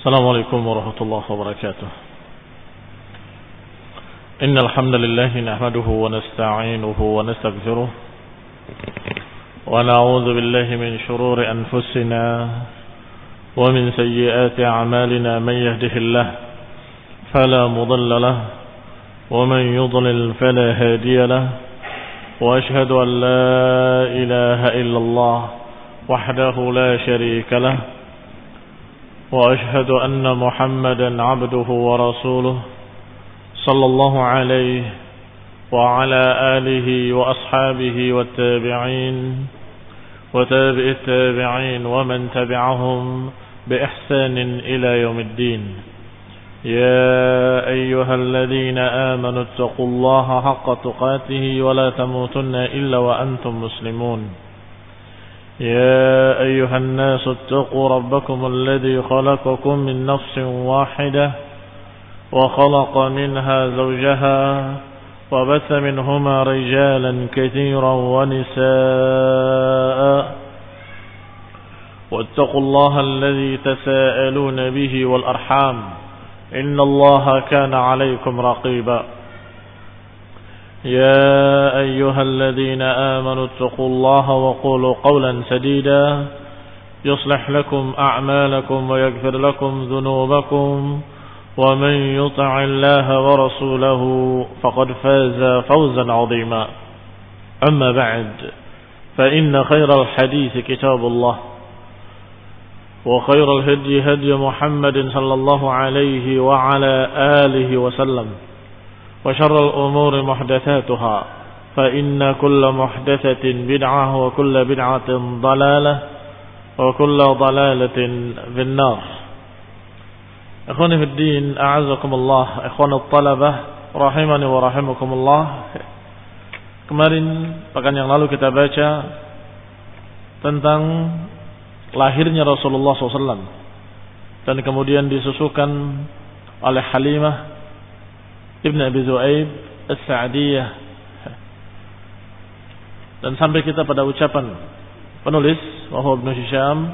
السلام عليكم ورحمة الله وبركاته. إن الحمد لله نحمده ونستعينه ونستغفره ونعوذ بالله من شرور أنفسنا ومن سيئات أعمالنا. من يهده الله فلا مضل له ومن يضلل فلا هادي له، وأشهد أن لا إله إلا الله وحده لا شريك له، وأشهد أن محمدا عبده ورسوله صلى الله عليه وعلى آله وأصحابه والتابعين وتابع التابعين ومن تبعهم بإحسان إلى يوم الدين. يا أيها الذين آمنوا اتقوا الله حق تقاته ولا تموتن إلا وأنتم مسلمون. يا أيها الناس اتقوا ربكم الذي خلقكم من نفس واحدة وخلق منها زوجها وبث منهما رجالا كثيرا ونساء، واتقوا الله الذي تساءلون به والأرحام إن الله كان عليكم رقيبا. يا أيها الذين آمنوا اتقوا الله وقولوا قولا سديدا يصلح لكم أعمالكم ويغفر لكم ذنوبكم، ومن يطع الله ورسوله فقد فاز فوزا عظيما. أما بعد، فإن خير الحديث كتاب الله، وخير الهدي هدي محمد صلى الله عليه وعلى آله وسلم، وشر الأمور محدثاتها، فإن كل محدثة بدعة وكل بدعة ضلالة وكل ضلالة في النار. Ikhwani fi din, a'azakumullah, ikhwanut talabah rahimani wa rahimakumullah. Kemarin pekan yang lalu kita baca tentang lahirnya Rasulullah SAW dan kemudian disusukan oleh Halimah Ibn Abi Zu'aib As-Sa'diyah, dan sampai kita pada ucapan penulis Wahab bin Hisham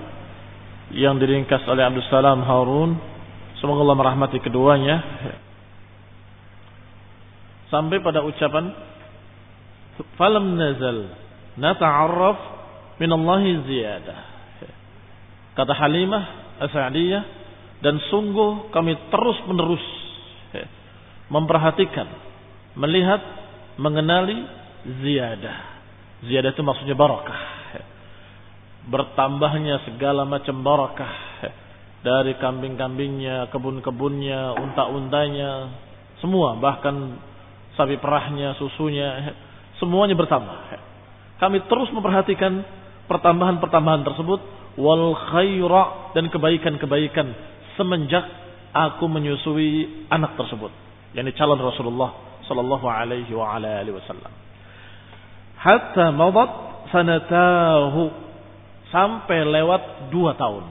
yang diringkas oleh Abdul Salam Harun, semoga Allah merahmati keduanya, sampai pada ucapan falam nazal nata'arraf minallahi ziyadah. Kata Halimah As-Sa'diyah, dan sungguh kami terus menerus memperhatikan, melihat, mengenali ziyadah. Ziyadah itu maksudnya barakah, bertambahnya segala macam barakah, dari kambing-kambingnya, kebun-kebunnya, unta-untanya, semua, bahkan sapi perahnya, susunya, semuanya bertambah. Kami terus memperhatikan pertambahan-pertambahan tersebut, wal khaira, dan kebaikan-kebaikan semenjak aku menyusui anak tersebut, yakni calon Rasulullah sallallahu alaihi wa ala alihi wasallam. Hatta madat sanatahu, sampai lewat 2 tahun.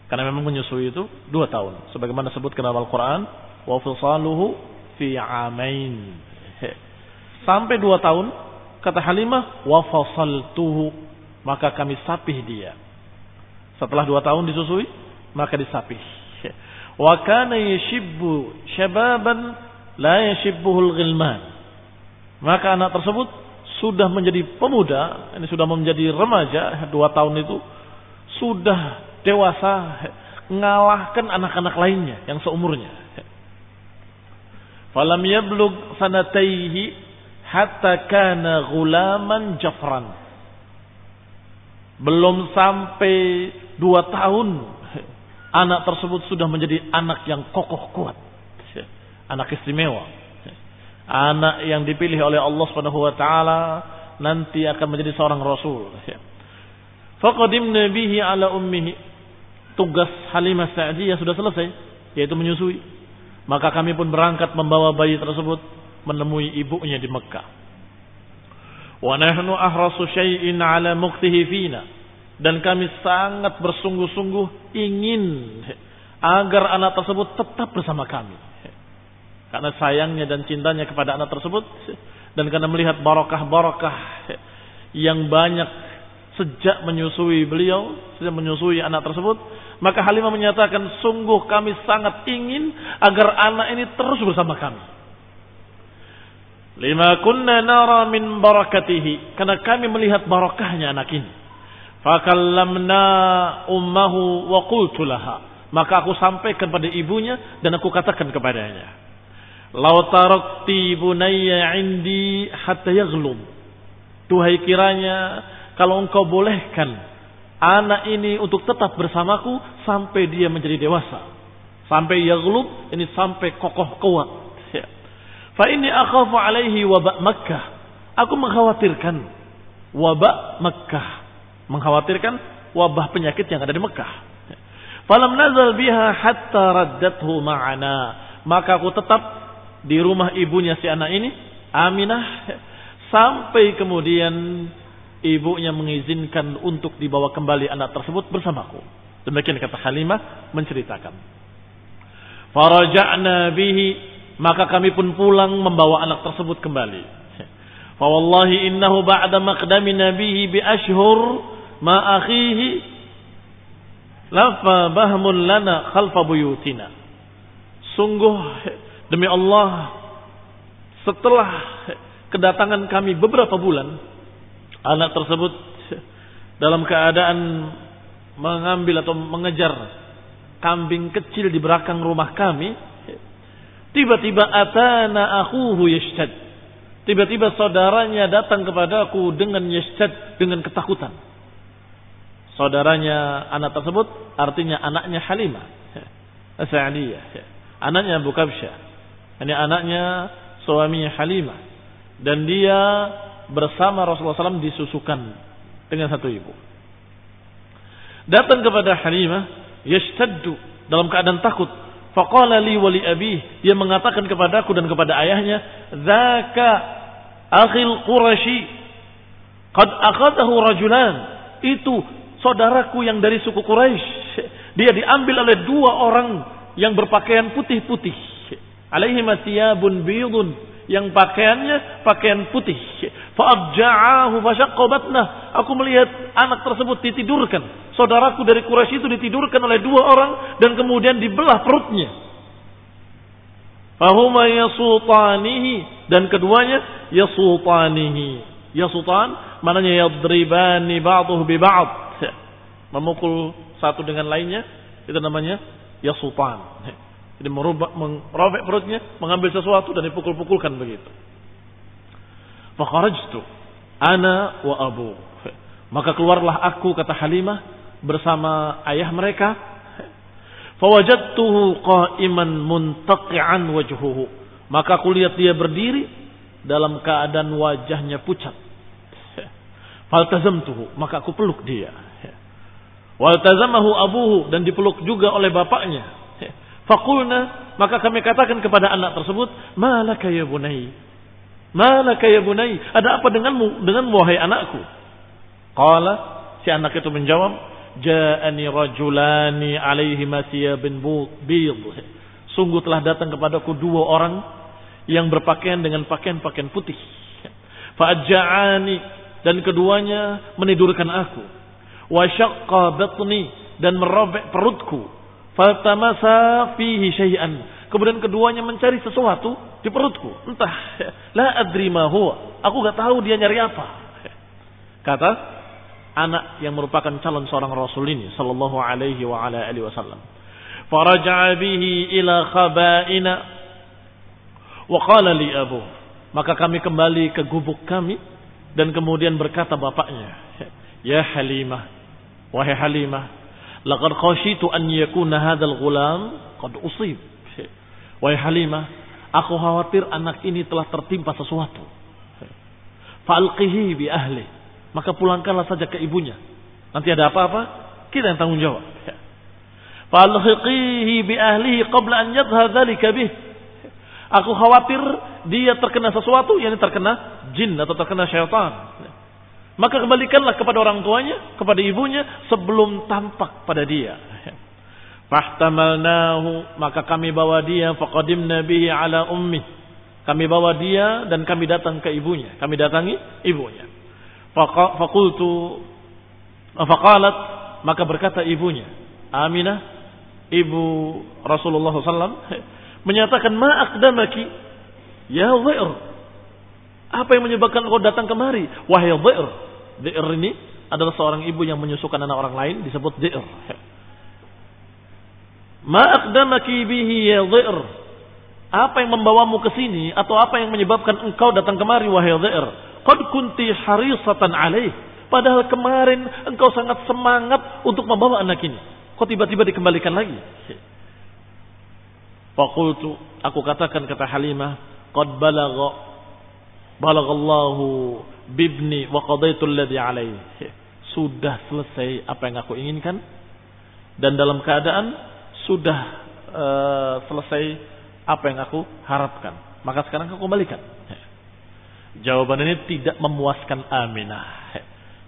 Karena memang menyusui itu 2 tahun, sebagaimana disebutkan dalam Al-Qur'an, wa fisaluhu fi amain. Sampai 2 tahun, kata Halimah, wa fasaltuhu, maka kami sapih dia. Setelah 2 tahun disusui, maka disapih. Wa kana yashibbu syababan la yashibbuhul ghilman, maka anak tersebut sudah menjadi pemuda, ini sudah menjadi remaja, 2 tahun itu sudah dewasa, ngalahkan anak-anak lainnya yang seumurnya. Falam yablugh sanataihi hatta kana ghulaman jafran, belum sampai 2 tahun anak tersebut sudah menjadi anak yang kokoh kuat, anak istimewa, anak yang dipilih oleh Allah Subhanahu wa taala nanti akan menjadi seorang rasul. Faqadimna bihi ala ummihi, tugas Halimah Sa'diyah sudah selesai, yaitu menyusui. Maka kami pun berangkat membawa bayi tersebut menemui ibunya di Mekah. Wa nahnu ahrasu syai'in ala muqtihi fina, dan kami sangat bersungguh-sungguh ingin agar anak tersebut tetap bersama kami, karena sayangnya dan cintanya kepada anak tersebut, dan karena melihat barakah-barakah yang banyak sejak menyusui beliau, sejak menyusui anak tersebut, maka Halimah menyatakan, sungguh kami sangat ingin agar anak ini terus bersama kami. Lima kunna nara min barakatihi, karena kami melihat barakahnya anak ini. Fakallamna ummahu wa qultu laha, maka aku sampaikan pada ibunya dan aku katakan kepadanya, law tarakti bunayya indi hatta yaghlum, tuhai kiranya kalau engkau bolehkan anak ini untuk tetap bersamaku sampai dia menjadi dewasa, sampai yaghlub, ini sampai kokoh kuat. Fa inni akhafu alaihi wabak Makkah, aku mengkhawatirkan wabak Makkah, mengkhawatirkan wabah penyakit yang ada di Mekah. Falam nazal biha hatta raddathu ma'ana, maka aku tetap di rumah ibunya si anak ini, Aminah, sampai kemudian ibunya mengizinkan untuk dibawa kembali anak tersebut bersamaku. Demikian kata Halimah menceritakan. Faraja'na bihi, maka kami pun pulang membawa anak tersebut kembali. Fa wallahi innahu ba'da maqdamina bihi bi ashhur ma akhihi lafa bahmun lana khalfa buyutina. Sungguh demi Allah, setelah kedatangan kami beberapa bulan, anak tersebut dalam keadaan mengambil atau mengejar kambing kecil di belakang rumah kami, tiba-tiba atana akhuhu yashtad, tiba-tiba saudaranya datang kepadaku dengan yashtad, dengan ketakutan. Saudaranya anak tersebut artinya anaknya Halimah As-Sa'diyah, anaknya Abu Kabsyah, ini anaknya suaminya Halimah, dan dia bersama Rasulullah SAW disusukan dengan satu ibu. Datang kepada Halimah yashtaddu, dalam keadaan takut. Faqala li wa li abi, dia mengatakan kepadaku dan kepada ayahnya, dzaka akhil Quraisy qad akhadahu rajulan, itu saudaraku yang dari suku Quraisy, dia diambil oleh dua orang yang berpakaian putih-putih, alaihi masiyabun bidun, yang pakaiannya pakaian putih. Fa'abja'ahu fashaqqa batnah, aku melihat anak tersebut ditidurkan, saudaraku dari Quraisy itu ditidurkan oleh dua orang dan kemudian dibelah perutnya. Fahuma yasutanihi, dan keduanya yasutanihi. Yasutan maknanya yadribani ba'duhu bi ba'd, memukul satu dengan lainnya, itu namanya yasutan. Jadi merobek perutnya, mengambil sesuatu dan dipukul-pukulkan begitu. Fa kharajtu ana wa abu, maka keluarlah aku, kata Halimah, bersama ayah mereka. Fa wajadtuhu qa'iman muntaqi'an wajhuhu, maka aku lihat dia berdiri dalam keadaan wajahnya pucat. Faltazamtuhu, maka aku peluk dia. Waltazamahu abuhu, dan dipeluk juga oleh bapaknya. Faqulna, maka kami katakan kepada anak tersebut, malaka ya bunai, malaka ya bunai, ada apa denganmu wahai anakku? Qala, si anak itu menjawab, ja'ani rajulani alaihi masiyabun bid, sungguh telah datang kepadaku dua orang yang berpakaian dengan pakaian-pakaian putih. Fa'ajja'ani, dan keduanya menidurkan aku. Wa syaqqa batni, dan merobek perutku. Faltamasa fihi syai'an, kemudian keduanya mencari sesuatu di perutku, entah, la adri ma huwa, aku enggak tahu dia nyari apa. Kata anak yang merupakan calon seorang Rasul ini sallallahu alaihi wa ala alihi wasallam. Faraja'a bihi ila khaba'ina wa qala li abu, maka kami kembali ke gubuk kami dan kemudian berkata bapaknya, ya Halimah, wahai Halimah, laqad khashitu an yakuna hadzal ghulam qad usib. Wahai Halimah, aku khawatir anak ini telah tertimpa sesuatu. Fa'alqihi bi ahli, maka pulangkanlah saja ke ibunya. Nanti ada apa-apa, kita yang tanggung jawab. Fa'alqihi bi ahlihi qabla an yadhhar dzalika bih. Aku khawatir dia terkena sesuatu, yakni terkena jin atau terkena syaitan. Maka kembalikanlah kepada orang tuanya, kepada ibunya, sebelum tampak pada dia. Fahtamalnahu, maka kami bawa dia, faqadimna bihi ala ummi, kami bawa dia dan kami datang ke ibunya, kami datangi ibunya. Faqultu Faqalat, maka berkata ibunya, Aminah, ibu Rasulullah SAW, menyatakan, ma aqdamaki ya Dhair. Apa yang menyebabkan kau datang kemari, wahai Dhair? Dhair ini adalah seorang ibu yang menyusukan anak orang lain, disebut Dhair. Ma aqdamaki bihi ya Dhair. Apa yang membawamu ke sini atau apa yang menyebabkan engkau datang kemari, wahai Dhair? Qad kunti harisatan alaih. Padahal kemarin engkau sangat semangat untuk membawa anak ini. Kok tiba-tiba dikembalikan lagi? Faqultu, aku katakan, kata Halimah, qad balaghallahu bibni wa qadaitu alladhi alaihi. Sudah selesai apa yang aku inginkan dan dalam keadaan sudah selesai apa yang aku harapkan. Maka sekarang aku kembalikan. Jawaban ini tidak memuaskan Aminah.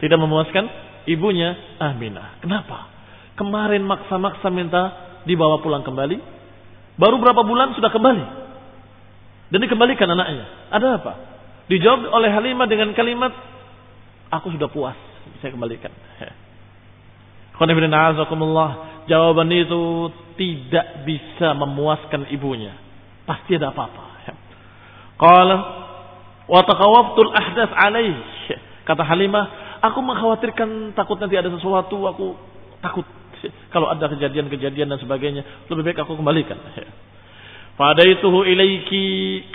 Tidak memuaskan ibunya Aminah. Kenapa? Kemarin maksa-maksa minta dibawa pulang kembali. Baru berapa bulan sudah kembali. Dan dikembalikan anaknya. Ada apa? Dijawab oleh Halimah dengan kalimat, aku sudah puas, saya kembalikan. Jawaban itu tidak bisa memuaskan ibunya. Pasti ada apa-apa. Qala wa taqawwaftul ahdath alaih. Kata Halimah, aku mengkhawatirkan takut nanti ada sesuatu, aku takut kalau ada kejadian-kejadian dan sebagainya, lebih baik aku kembalikan. Fadaituhu ilaiki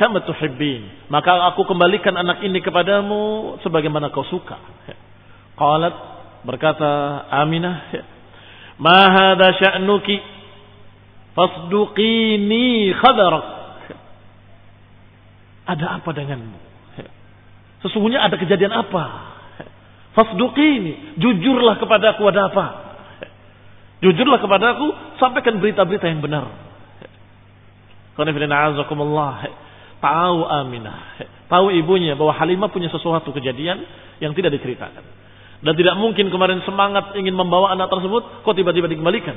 kama tuhibbin. Maka aku kembalikan anak ini kepadamu sebagaimana kau suka. Qalat, berkata Aminah, ma hadha sya'nuki fasduqini khabarak. Ada apa denganmu? Sesungguhnya ada kejadian apa? Fasduqini, jujurlah kepadaku, ada apa? Jujurlah kepadaku, sampaikan berita-berita yang benar. Tahu Aminah, tahu ibunya bahwa Halimah punya sesuatu kejadian yang tidak diceritakan. Dan tidak mungkin kemarin semangat ingin membawa anak tersebut, kok tiba-tiba dikembalikan.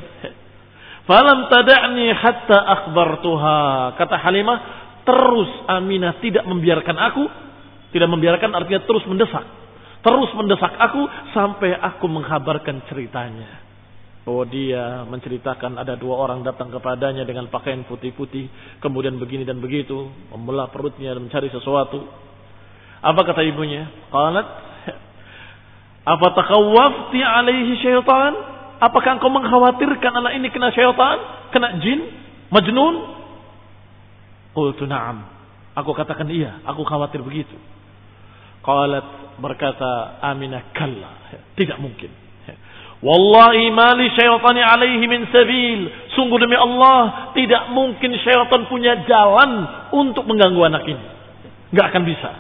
Falam tada'ni hatta akhbartuha. Kata Halimah, terus Aminah tidak membiarkan aku, tidak membiarkan artinya terus mendesak. Terus mendesak aku sampai aku menghabarkan ceritanya. Bahwa dia menceritakan ada 2 orang datang kepadanya dengan pakaian putih-putih. Kemudian begini dan begitu. Membelah perutnya dan mencari sesuatu. Apa kata ibunya? Qalat, apa takhawwafti alaihi syaitan? Apakah engkau mengkhawatirkan anak ini kena syaitan? Kena jin? Majnun? Qultu na'am. Aku katakan iya. Aku khawatir begitu. Qalat, berkata Aminah, kalla. Tidak mungkin. Wallahi mali syaitani alaihi min sabil. Sungguh demi Allah, tidak mungkin syaitan punya jalan untuk mengganggu anak ini. Enggak akan bisa.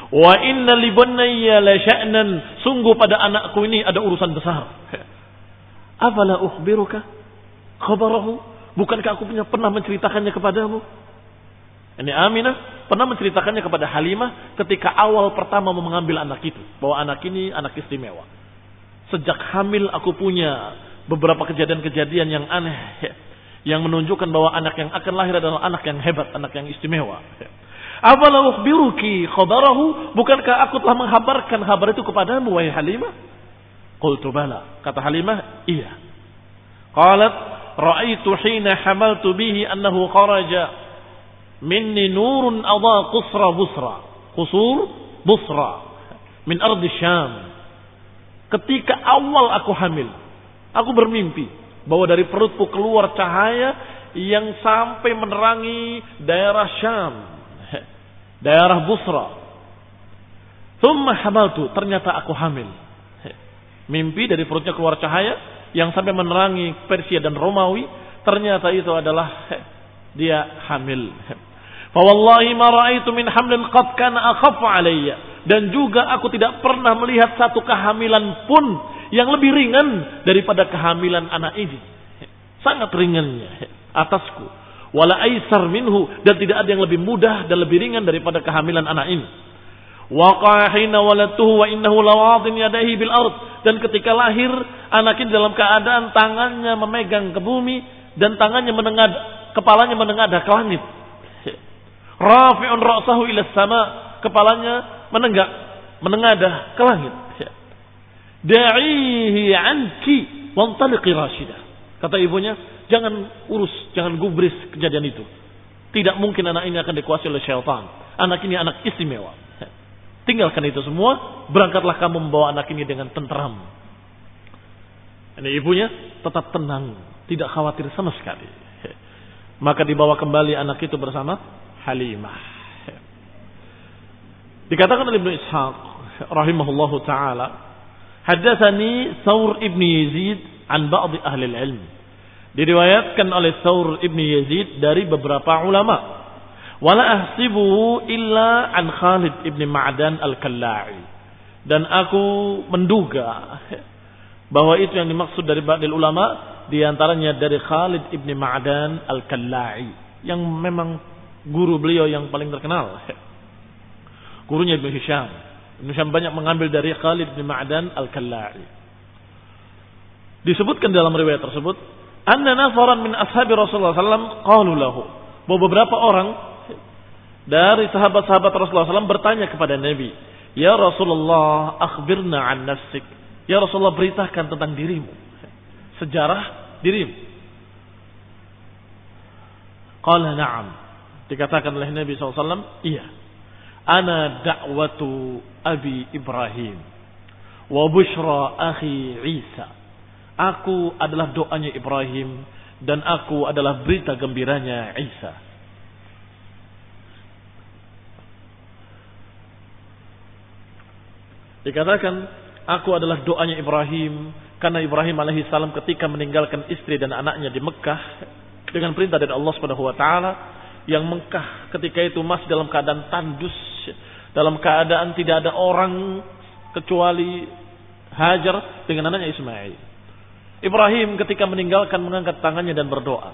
Wa inna li bunayya la sya'nan. Sungguh pada anakku ini ada urusan besar. Afala ukhbiruka khabarahu? Bukankah aku pernah menceritakannya kepadamu? Ini Aminah pernah menceritakannya kepada Halimah ketika awal pertama mengambil anak itu. Bahwa anak ini anak istimewa. Sejak hamil aku punya beberapa kejadian-kejadian yang aneh, yang menunjukkan bahwa anak yang akan lahir adalah anak yang hebat, anak yang istimewa. Afala ukhbiruki khabarahu? Bukankah aku telah menghabarkan kabar itu kepadamu, wahai Halimah? Qultu bala. Kata Halimah, iya. Qalat, ra'aitu hina hamaltu bihi annahu kharaja minni nurun adha qusra busra. Qusur busra min ardi Syam. Ketika awal aku hamil, aku bermimpi bahwa dari perutku keluar cahaya yang sampai menerangi daerah Syam, daerah Busra. Thumma hamaltu, ternyata aku hamil. Mimpi dari perutnya keluar cahaya yang sampai menerangi Persia dan Romawi, ternyata itu adalah dia hamil. Fa wallahi ma ra'aitu min hamlin qad kana akhaffa alayya. Dan juga aku tidak pernah melihat satu kehamilan pun yang lebih ringan daripada kehamilan anak ini. Sangat ringannya atasku. Wala aisar minhu, dan tidak ada yang lebih mudah dan lebih ringan daripada kehamilan anak ini. Waqa'a hina waladtuhu wa innahu lawadin yadayhi bil ard. Dan ketika lahir anak ini dalam keadaan tangannya memegang ke bumi dan tangannya kepalanya menengadah ke langit. Rafi'un ra'sahu ila sama, kepalanya menengadah ke langit. da'ihi anki wantaliqi rasyidah. Kata ibunya, jangan urus, jangan gubris kejadian itu. Tidak mungkin anak ini akan dikuasai oleh syaitan. Anak ini anak istimewa. Tinggalkan itu semua, berangkatlah kamu membawa anak ini dengan tenteram. Ini ibunya tetap tenang, tidak khawatir sama sekali. Maka dibawa kembali anak itu bersama Halimah. Dikatakan oleh Ibnu Ishaq rahimahullahu taala, haddatsani Thawr ibn Yazid an ba'd ahli al-ilm. Diriwayatkan oleh Thawr ibn Yazid dari beberapa ulama. Wala ahsibu illa an Khalid ibn Ma'dan al-Kalla'i. Dan aku menduga bahwa itu yang dimaksud dari ba'dil ulama, diantaranya dari Khalid ibn Ma'dan al-Kalla'i, yang memang guru beliau yang paling terkenal. Gurunya Ibnu Hisham. Ibnu Hisham banyak mengambil dari Khalid ibn Ma'dan al-Kalla'i. Disebutkan dalam riwayat tersebut, anna nafaran min ashabi Rasulullah SAW qalu lahu, bahwa beberapa orang dari sahabat-sahabat Rasulullah SAW bertanya kepada Nabi, ya Rasulullah, akhbirna an nafsik. Ya Rasulullah, beritakan tentang dirimu, sejarah dirimu. Qala na'am. Dikatakan oleh Nabi SAW, iya. Ana da'watu Abi Ibrahim wa bushra akhi Isa. Aku adalah doanya Ibrahim dan aku adalah berita gembiranya Isa. Dikatakan, aku adalah doanya Ibrahim, karena Ibrahim alaihissalam ketika meninggalkan istri dan anaknya di Mekah dengan perintah dari Allah Subhanahu wa taala, yang Mekah ketika itu masih dalam keadaan tandus, dalam keadaan tidak ada orang kecuali Hajar dengan anaknya Ismail. Ibrahim ketika meninggalkan mengangkat tangannya dan berdoa.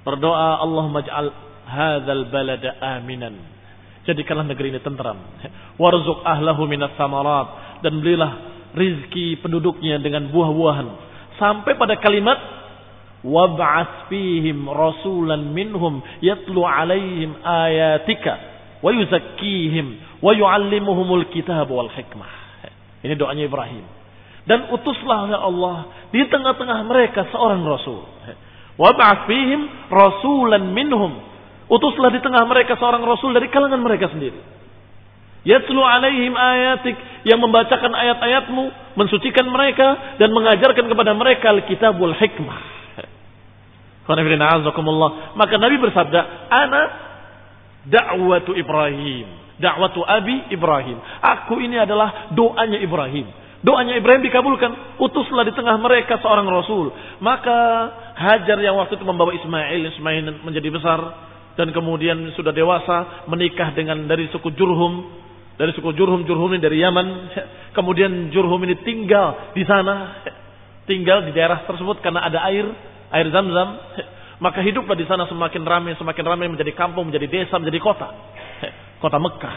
Berdoa, Allahumma ij'al hadzal balada aminan. Jadikanlah negeri ini tentram. Warzuq ahlahu minas samarat, dan berilah rizki penduduknya dengan buah-buahan. Sampai pada kalimat wab'ats fihim rasulan minhum yatlu alaihim ayatika wa yuzakkihim wa yu'allimuhumul kitab wal hikmah. Ini doanya Ibrahim. Dan utuslah ya Allah di tengah-tengah mereka seorang rasul. Wab'ats fihim rasulan minhum. Utuslah di tengah mereka seorang rasul dari kalangan mereka sendiri. Yatlu alaihim ayatik, yang membacakan ayat-ayatmu, mensucikan mereka dan mengajarkan kepada mereka al-kitab wal hikmah. Maka Nabi bersabda, ana da'watu Ibrahim, da'watu Abi Ibrahim. Aku ini adalah doanya Ibrahim. Doanya Ibrahim dikabulkan. Utuslah di tengah mereka seorang rasul. Maka Hajar yang waktu itu membawa Ismail menjadi besar, dan kemudian sudah dewasa, menikah dengan dari suku Jurhum. Dari suku Jurhum ini dari Yaman. Kemudian Jurhum ini tinggal di sana, tinggal di daerah tersebut karena ada air Zamzam. Maka hiduplah di sana semakin ramai menjadi kampung, menjadi desa, menjadi kota Mekah.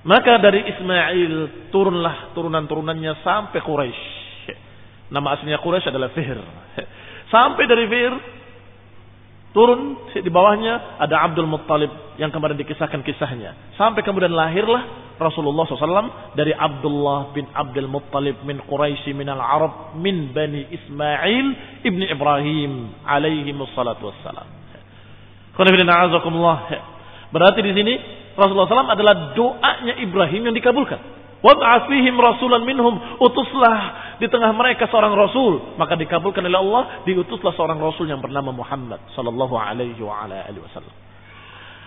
Maka dari Ismail turunlah turunan-turunannya sampai Quraisy. Nama aslinya Quraisy adalah Fihr. Sampai dari Fihr turun di bawahnya ada Abdul Muttalib yang kemarin dikisahkan kisahnya. Sampai kemudian lahirlah Rasulullah SAW dari Abdullah bin Abdul Muttalib min Quraisy min al-Arab min Bani Ismail ibni Ibrahim alaihi wassalatu wassalam. Berarti di sini Rasulullah SAW adalah doanya Ibrahim yang dikabulkan. Wab'ats fihim rasulan minhum, utuslah di tengah mereka seorang rasul, maka dikabulkan oleh Allah, diutuslah seorang rasul yang bernama Muhammad sallallahu alaihi wa ala alihi wasallam.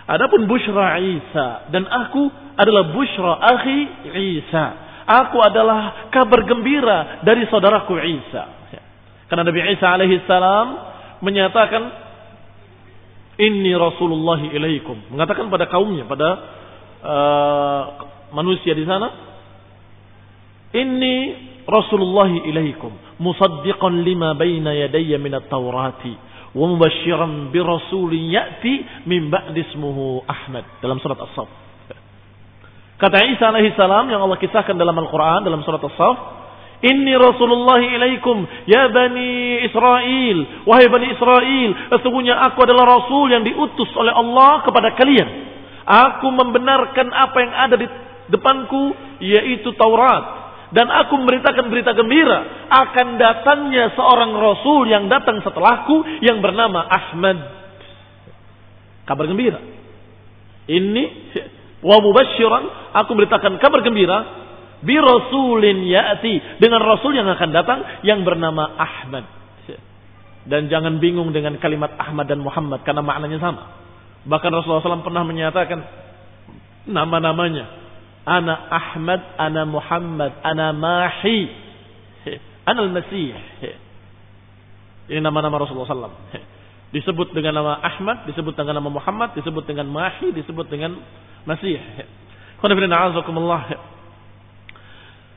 Adapun busyra Isa, dan aku adalah busyra akhi Isa. Aku adalah kabar gembira dari saudaraku Isa. Karena Nabi Isa alaihi salam menyatakan inni Rasulullah ilaikum, mengatakan pada kaumnya, pada manusia di sana, inni Rasulullah ilaikum musaddiqan lima baina yadayya min at-taurati wa mubasysyiran bi rasulin ya'ti min ba'di ismuhu Ahmad, dalam surat As-Saff. Kata Isa alaihi salam yang Allah kisahkan dalam Al-Qur'an dalam surat As-Saff, inni Rasulullah ilaikum ya bani Israel, wahai bani Israel, sesungguhnya aku adalah rasul yang diutus oleh Allah kepada kalian. Aku membenarkan apa yang ada di depanku, yaitu Taurat, Dan aku memberitakan berita gembira akan datangnya seorang Rasul yang datang setelahku yang bernama Ahmad. Kabar gembira. Ini wa mubasysyiran, aku memberitakan kabar gembira bi rasulin ya'ti, dengan Rasul yang akan datang yang bernama Ahmad. Dan jangan bingung dengan kalimat Ahmad dan Muhammad karena maknanya sama. Bahkan Rasulullah SAW pernah menyatakan nama-namanya. Ana Ahmad, ana Muhammad, ana Mahi, ana Al-Masih. Ini nama-nama Rasulullah SAW. Disebut dengan nama Ahmad, disebut dengan nama Muhammad, disebut dengan Mahi, disebut dengan Masih.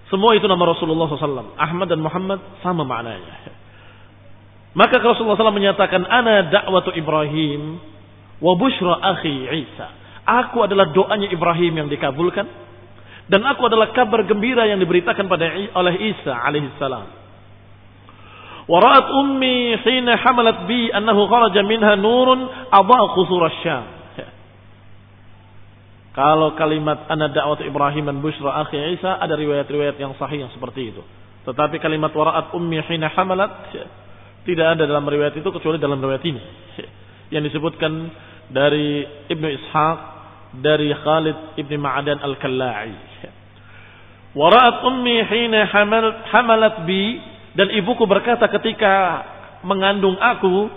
Semua itu nama Rasulullah SAW. Ahmad dan Muhammad sama maknanya. Maka Rasulullah SAW menyatakan, ana da'watu Ibrahim wa bushra akhi Isa. Aku adalah doanya Ibrahim yang dikabulkan. Dan aku adalah kabar gembira yang diberitakan oleh Isa alaihissalam. Wa ra'at ummi hina hamalat bi annahu kharaja minha nurun adha'a qusur asy-Syam. Kalau kalimat ana da'wat Ibrahim dan busyra akhi Isa, ada riwayat-riwayat yang sahih yang seperti itu. Tetapi kalimat wa ra'at ummi hina hamalat tidak ada dalam riwayat itu kecuali dalam riwayat ini. Yang disebutkan dari Ibnu Ishaq, dari Khalid Ibn Ma'adan Al-Kalla'i. Wara'at ummi hina hamalat bi, dan ibuku berkata ketika mengandung aku,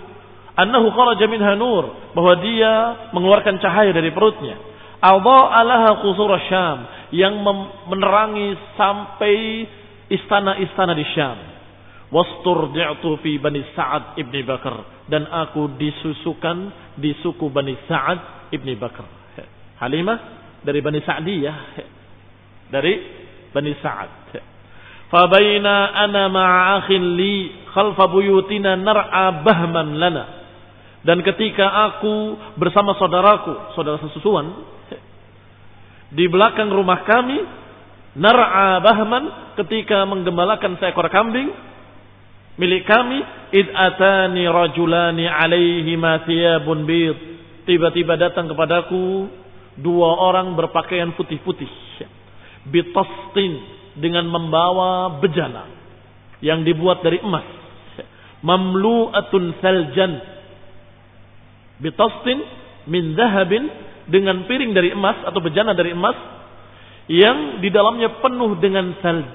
annahu kharaja minha nur, bahwa dia mengeluarkan cahaya dari perutnya. Adha'a laha qusur Syam, yang menerangi sampai istana-istana di Syam. Wasturdi'tu fi Bani Sa'ad ibni Bakar, dan aku disusukan di suku Bani Sa'ad ibni Bakar. Halimah dari Bani Sa'diyah, dari Bani Sa'ad. Fabaina ana ma'a akhin li khalfa buyutina nar'a bahman lana. Dan ketika aku bersama saudaraku, saudara sesusuan, di belakang rumah kami, nar'a bahman, ketika menggembalakan seekor kambing milik kami, id atani rajulani alaihima thiyabun bid. Tiba-tiba datang kepadaku dua orang berpakaian putih-putih. Bitastin, dengan membawa bejana yang dibuat dari emas. Mamlu'atun saljan. Bitastin min zahabin, dengan piring dari emas atau bejana dari emas yang di dalamnya penuh dengan salj,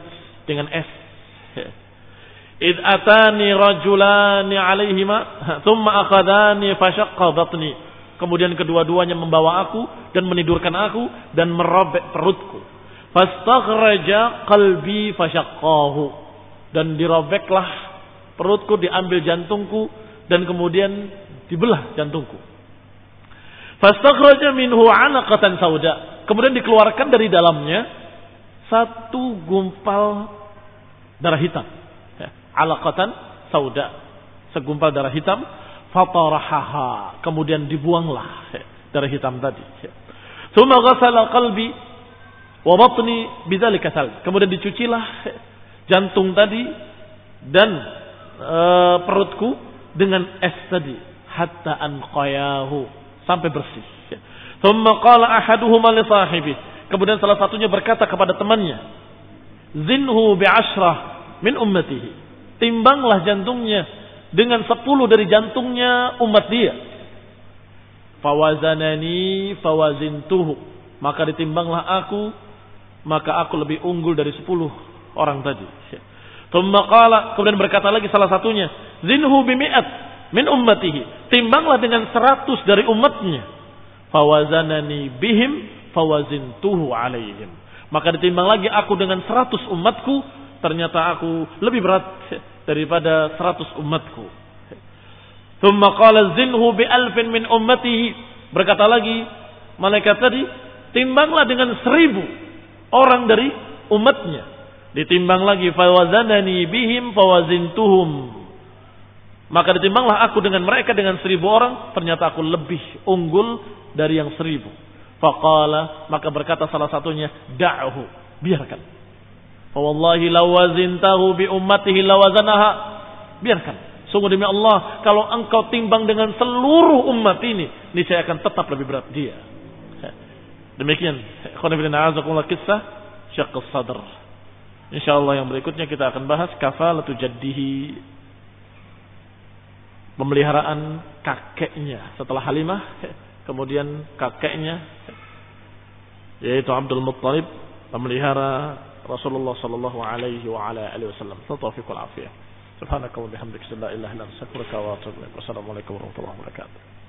dengan es. Id atani rajulani alaihima thumma akhadani fashaqqa batni. Kemudian kedua-duanya membawa aku dan menidurkan aku dan merobek perutku. Fastakhraja qalbi fashaqqahu, dan dirobeklah perutku, diambil jantungku dan kemudian dibelah jantungku. Fastakhraja minhu 'alaqatan sauda, kemudian dikeluarkan dari dalamnya satu gumpal darah hitam. 'Alaqatan sauda, segumpal darah hitam. Fatarahaha, kemudian dibuanglah darah hitam tadi. Tsumma ghassala qalbi wa batni bidzalika sal, kemudian dicucilah jantung tadi dan perutku dengan es tadi, hatta anqayahu, sampai bersih. Tsumma qala ahaduhuma li sahibi, kemudian salah satunya berkata kepada temannya, zinhu bi'ashrah min ummatihi, timbanglah jantungnya dengan 10 dari jantungnya umat dia. Fawazanani fawazintuhu, maka ditimbanglah aku, maka aku lebih unggul dari 10 orang tadi. Tsumma qala, kemudian berkata lagi salah satunya, zinhu bimi'at min ummatihi, timbanglah dengan 100 dari umatnya. Fawazanani bihim fawazintuhu alaihim, maka ditimbang lagi aku dengan 100 umatku, ternyata aku lebih berat daripada 100 umatku. Tsumma qala zinhu bi alfin min ummatihi, berkata lagi malaikat tadi, timbanglah dengan 1000 orang dari umatnya. Ditimbang lagi, fawazanani bihim fawazintuhum, maka ditimbanglah aku dengan mereka dengan 1000 orang, ternyata aku lebih unggul dari yang 1000. Faqala, maka berkata salah satunya, da'hu, biarkan. Wallahi lawazintahu bi ummatihi lawazanaha, biarkan. Sungguh demi Allah, kalau engkau timbang dengan seluruh umat ini, niscaya akan tetap lebih berat dia. Demikian, ikhwan fillah, a'azakumullah, kisah Syaqqus Sadr. Insyaallah yang berikutnya kita akan bahas kafalatu jaddihi, pemeliharaan kakeknya setelah Halimah, kemudian kakeknya yaitu Abdul Muttalib memelihara Rasulullah sallallahu alaihi wa ala alihi wasallam. Taufiq wal afiyah. Subhanaka wa bihamdika la ilaha illa anta astaghfiruka wa atubu ilaik. Wassalamualaikum warahmatullahi wabarakatuh.